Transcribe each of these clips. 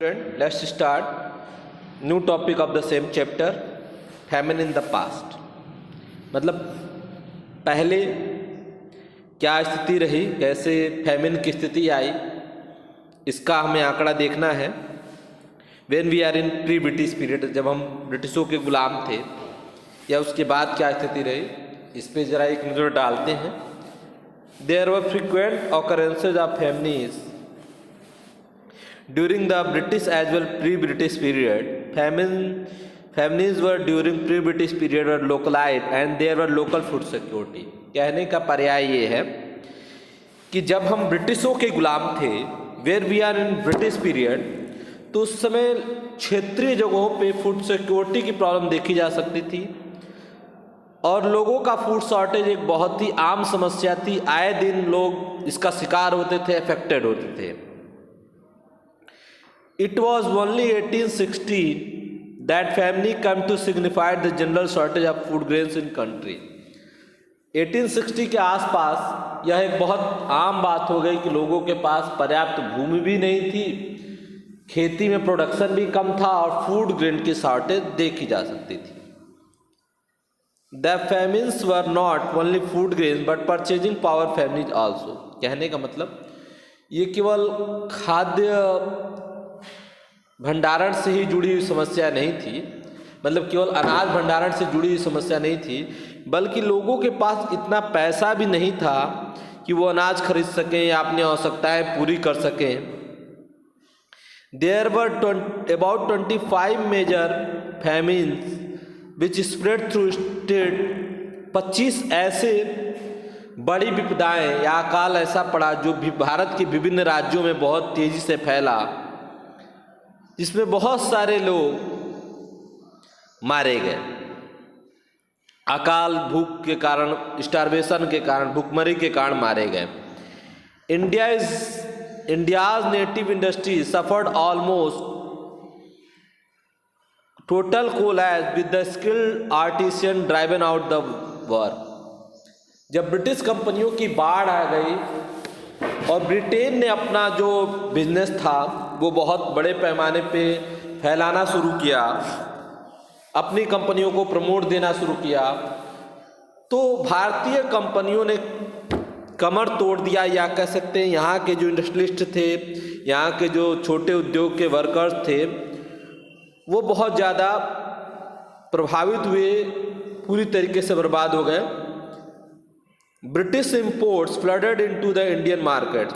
Let's start new topic of the same chapter, famine in the past. मतलब पहले क्या स्थिति रही, कैसे फैमिन की स्थिति आई, इसका हमें आंकड़ा देखना है. When we are in pre British period, जब हम ब्रिटिशों के गुलाम थे, या उसके बाद क्या स्थिति रही, इस पर ज़रा एक नज़र डालते हैं. There were frequent occurrences of famines during the British as well pre-British period. Famines were during pre-British period were localized and there were local food security. कहने का पर्याय ये है कि जब हम ब्रिटिशों के गुलाम थे, where we are in British period, तो उस समय क्षेत्रीय जगहों पे फूड सिक्योरिटी की प्रॉब्लम देखी जा सकती थी और लोगों का फूड शॉर्टेज एक बहुत ही आम समस्या थी. आए दिन लोग इसका शिकार होते थे, अफेक्टेड होते थे. It was only 1860 that famine came to signify the general shortage of food grains in country. 1860 के आसपास यह एक बहुत आम बात हो गई कि लोगों के पास पर्याप्त भूमि भी नहीं थी, खेती में प्रोडक्शन भी कम था और फूड ग्रेन की शॉर्टेज देखी जा सकती थी. The famines were not only food grains but purchasing power famines also. कहने का मतलब ये केवल खाद्य भंडारण से ही जुड़ी हुई समस्या नहीं थी, मतलब केवल अनाज भंडारण से जुड़ी हुई समस्या नहीं थी, बल्कि लोगों के पास इतना पैसा भी नहीं था कि वो अनाज खरीद सकें या अपनी आवश्यकताएं पूरी कर सकें. There were about 25 major famines which spread through state. 25 ऐसे बड़ी विपदाएं या अकाल ऐसा पड़ा जो भी भारत के विभिन्न राज्यों में बहुत तेजी से फैला, जिसमें बहुत सारे लोग मारे गए. अकाल, भूख के कारण, स्टारवेशन के कारण, भूखमरी के कारण मारे गए. India's native industry suffered almost total collapse with the skilled artisan driven out the war. जब ब्रिटिश कंपनियों की बाढ़ आ गई और ब्रिटेन ने अपना जो बिजनेस था वो बहुत बड़े पैमाने पे फैलाना शुरू किया, अपनी कंपनियों को प्रमोट देना शुरू किया, तो भारतीय कंपनियों ने कमर तोड़ दिया, या कह सकते हैं यहाँ के जो इंडस्ट्रियलिस्ट थे, यहाँ के जो छोटे उद्योग के वर्कर्स थे, वो बहुत ज़्यादा प्रभावित हुए, पूरी तरीके से बर्बाद हो गए. British imports flooded into the Indian market.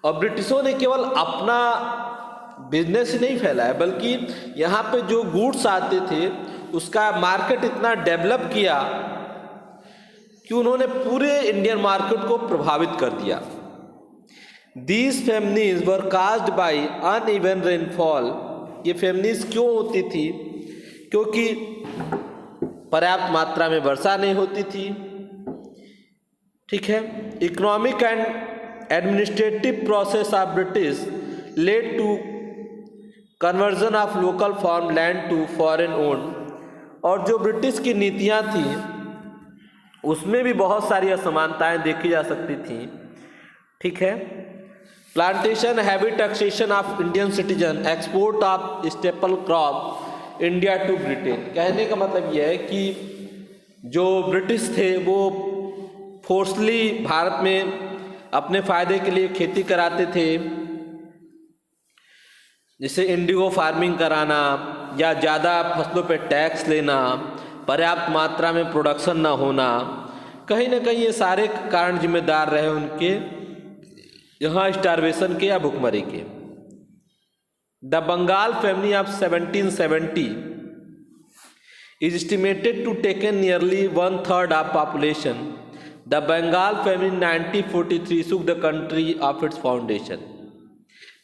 और ब्रिटिशों ने केवल अपना बिजनेस ही नहीं फैलाया, बल्कि यहाँ पे जो गुड्स आते थे उसका मार्केट इतना डेवलप किया कि उन्होंने पूरे इंडियन मार्केट को प्रभावित कर दिया. These famines were caused by uneven rainfall. ये फेमनीज क्यों होती थी? क्योंकि पर्याप्त मात्रा में वर्षा नहीं होती थी. ठीक है. Economic and administrative process of British led to conversion of local farm land to foreign owned. और जो ब्रिटिश की नीतियां थी उसमें भी बहुत सारी असमानताएं देखी जा सकती थी. ठीक है. Plantation, heavy taxation of Indian citizen, export of staple crop India to Britain. कहने का मतलब यह है कि जो ब्रिटिश थे वो फोर्सली भारत में अपने फ़ायदे के लिए खेती कराते थे, जैसे इंडिगो फार्मिंग कराना या ज़्यादा फसलों पे टैक्स लेना, पर्याप्त मात्रा में प्रोडक्शन ना होना. कहीं ना कहीं ये सारे कारण जिम्मेदार रहे उनके यहाँ स्टारवेशन के या भुखमरी के. The Bengal famine of 1770 is estimated to taken nearly 1/3 of population. The Bengal famine in 1943 shook the country of its foundation.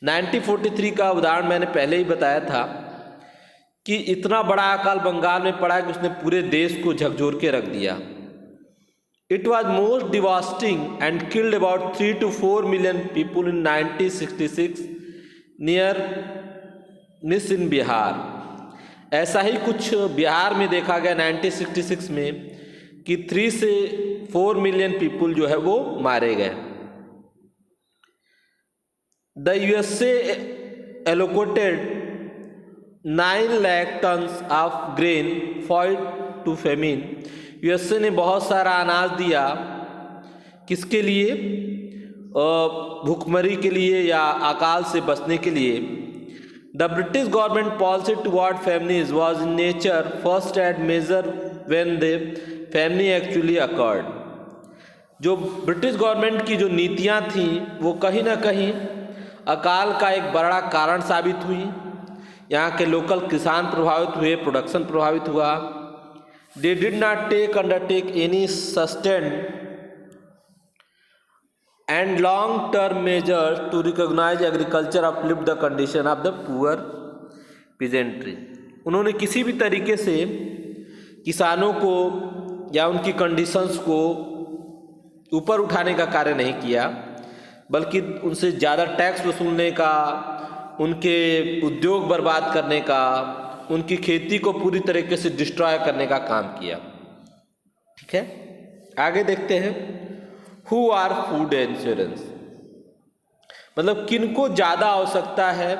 1943 का उदाहरण मैंने पहले ही बताया था कि इतना बड़ा अकाल बंगाल में पड़ा कि उसने पूरे देश को झकझोर के रख दिया. It was most devastating and killed about 3 to 4 million people in 1966 near Nis in Bihar. ऐसा ही कुछ बिहार में देखा गया 1966 में कि 3 से 4 मिलियन पीपल जो है वो मारे गए. The USA allocated 9 lakh tons of grain फॉइट टू फेमिन। यूएसए ने बहुत सारा अनाज दिया, किसके लिए? भूखमरी के लिए या अकाल से बचने के लिए। The British government policy toward famines was in nature first aid measure when the famine actually occurred. जो ब्रिटिश गवर्नमेंट की जो नीतियां थीं वो कहीं ना कहीं अकाल का एक बड़ा कारण साबित हुई। यहाँ के लोकल किसान प्रभावित हुए, प्रोडक्शन प्रभावित हुआ। They did not undertake any sustained and long term measures to recognize agriculture uplift the condition of the poor peasantry. उन्होंने किसी भी तरीके से किसानों को या उनकी कंडीशंस को ऊपर उठाने का कार्य नहीं किया, बल्कि उनसे ज़्यादा टैक्स वसूलने का, उनके उद्योग बर्बाद करने का, उनकी खेती को पूरी तरीके से डिस्ट्रॉय करने का काम किया। ठीक है, आगे देखते हैं। हु आर फूड इंश्योरेंस, मतलब किनको ज़्यादा आवश्यकता है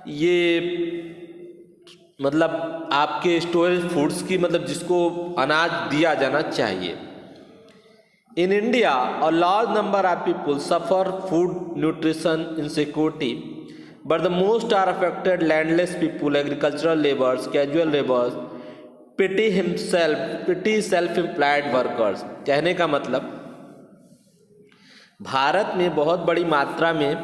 ये, मतलब आपके स्टोरेज फूड्स की, मतलब जिसको अनाज दिया जाना चाहिए। In India a large number of people suffer food nutrition insecurity, but the most are affected landless people, agricultural laborers, casual laborers, petty self-employed workers। कहने का मतलब भारत में बहुत बड़ी मात्रा में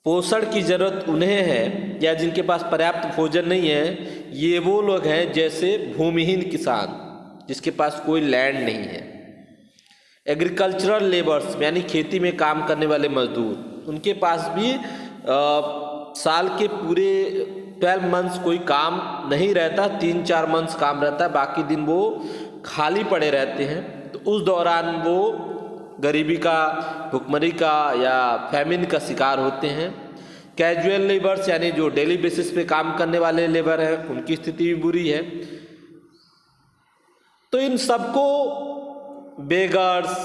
पोषण की जरूरत उन्हें है या जिनके पास पर्याप्त भोजन नहीं है, ये वो लोग हैं जैसे भूमिहीन किसान जिसके पास कोई लैंड नहीं है, एग्रीकल्चरल लेबर्स यानी खेती में काम करने वाले मजदूर, उनके पास भी साल के पूरे 12 मंथ्स कोई काम नहीं रहता, 3-4 मंथ्स काम रहता है, बाकी दिन वो खाली पड़े रहते हैं। तो उस दौरान वो गरीबी का, भुखमरी का या फैमिन का शिकार होते हैं। कैजुअल लेबर्स यानी जो डेली बेसिस पे काम करने वाले लेबर हैं, उनकी स्थिति भी बुरी है। तो इन सबको बेगर्स,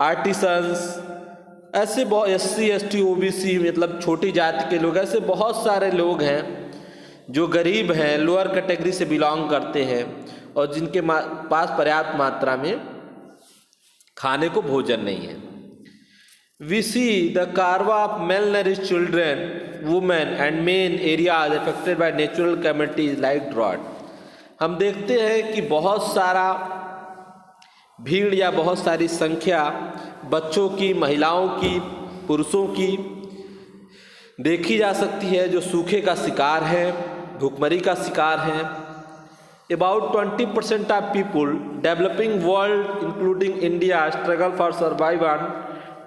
आर्टिसंस, ऐसे बहुत SC ST OBC मतलब छोटी जाति के लोग, ऐसे बहुत सारे लोग हैं जो गरीब हैं, लोअर कैटेगरी से बिलोंग करते हैं और जिनके पास पर्याप्त मात्रा में खाने को भोजन नहीं है। वी सी द कार्वा ऑफ malnourished children, women and men areas affected by natural calamities like drought। हम देखते हैं कि बहुत सारा भीड़ या बहुत सारी संख्या बच्चों की, महिलाओं की, पुरुषों की देखी जा सकती है जो सूखे का शिकार है, भूखमरी का शिकार हैं। About 20% of people developing world including India struggle for survival on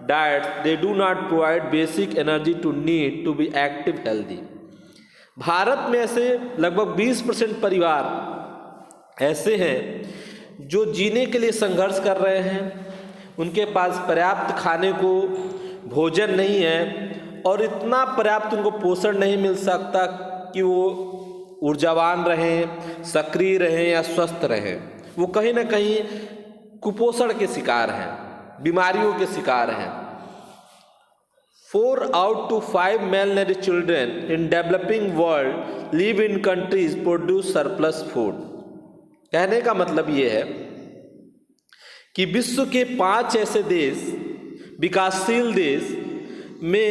diets they do not provide basic energy to need to be active healthy। Bharat में ऐसे लगभग 20% परिवार ऐसे हैं जो जीने के लिए संघर्ष कर रहे हैं, उनके पास पर्याप्त खाने को भोजन नहीं है और इतना पर्याप्त उनको पोषण नहीं मिल सकता कि वो ऊर्जावान रहें, सक्रिय रहें या स्वस्थ रहें। वो कहीं ना कहीं कुपोषण के शिकार हैं, बीमारियों के शिकार हैं। 4 out of 5 malnourished children in developing world live in countries produce surplus food। कहने का मतलब ये है कि विश्व के 5 ऐसे देश, विकासशील देश में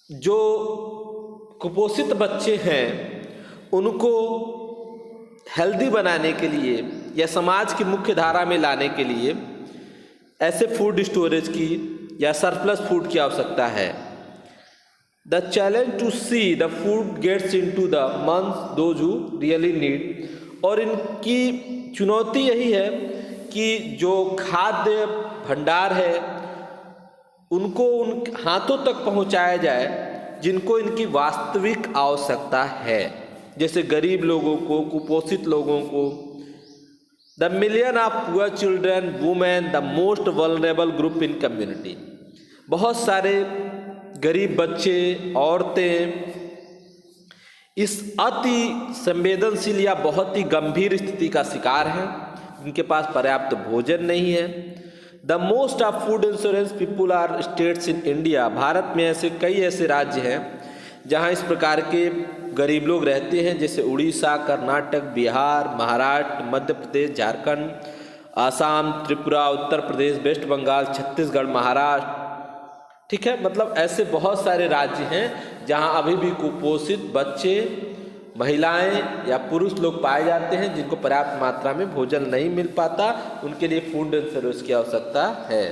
जो कुपोषित बच्चे हैं उनको हेल्दी बनाने के लिए या समाज की मुख्य धारा में लाने के लिए ऐसे फूड स्टोरेज की या सरप्लस फूड की आवश्यकता है। The challenge to see the food gets into the mouths those who really need. और इनकी चुनौती यही है कि जो खाद्य भंडार है उनको उन हाथों तक पहुंचाया जाए जिनको इनकी वास्तविक आवश्यकता है, जैसे गरीब लोगों को, कुपोषित लोगों को। The million of poor children, women the most vulnerable group in community. बहुत सारे गरीब बच्चे, औरतें इस अति संवेदनशील या बहुत ही गंभीर स्थिति का शिकार हैं, जिनके पास पर्याप्त भोजन नहीं है। The most of food insurance people are states in India. भारत में कई ऐसे राज्य हैं जहाँ इस प्रकार के गरीब लोग रहते हैं, जैसे उड़ीसा, कर्नाटक, बिहार, महाराष्ट्र, मध्य प्रदेश, झारखंड, आसाम, त्रिपुरा, उत्तर प्रदेश, वेस्ट बंगाल, छत्तीसगढ़, महाराष्ट्र। ठीक है, मतलब ऐसे बहुत सारे राज्य हैं जहाँ अभी भी कुपोषित बच्चे, महिलाएं या पुरुष लोग पाए जाते हैं जिनको पर्याप्त मात्रा में भोजन नहीं मिल पाता। उनके लिए फूड इंश्योरेंस की आवश्यकता है।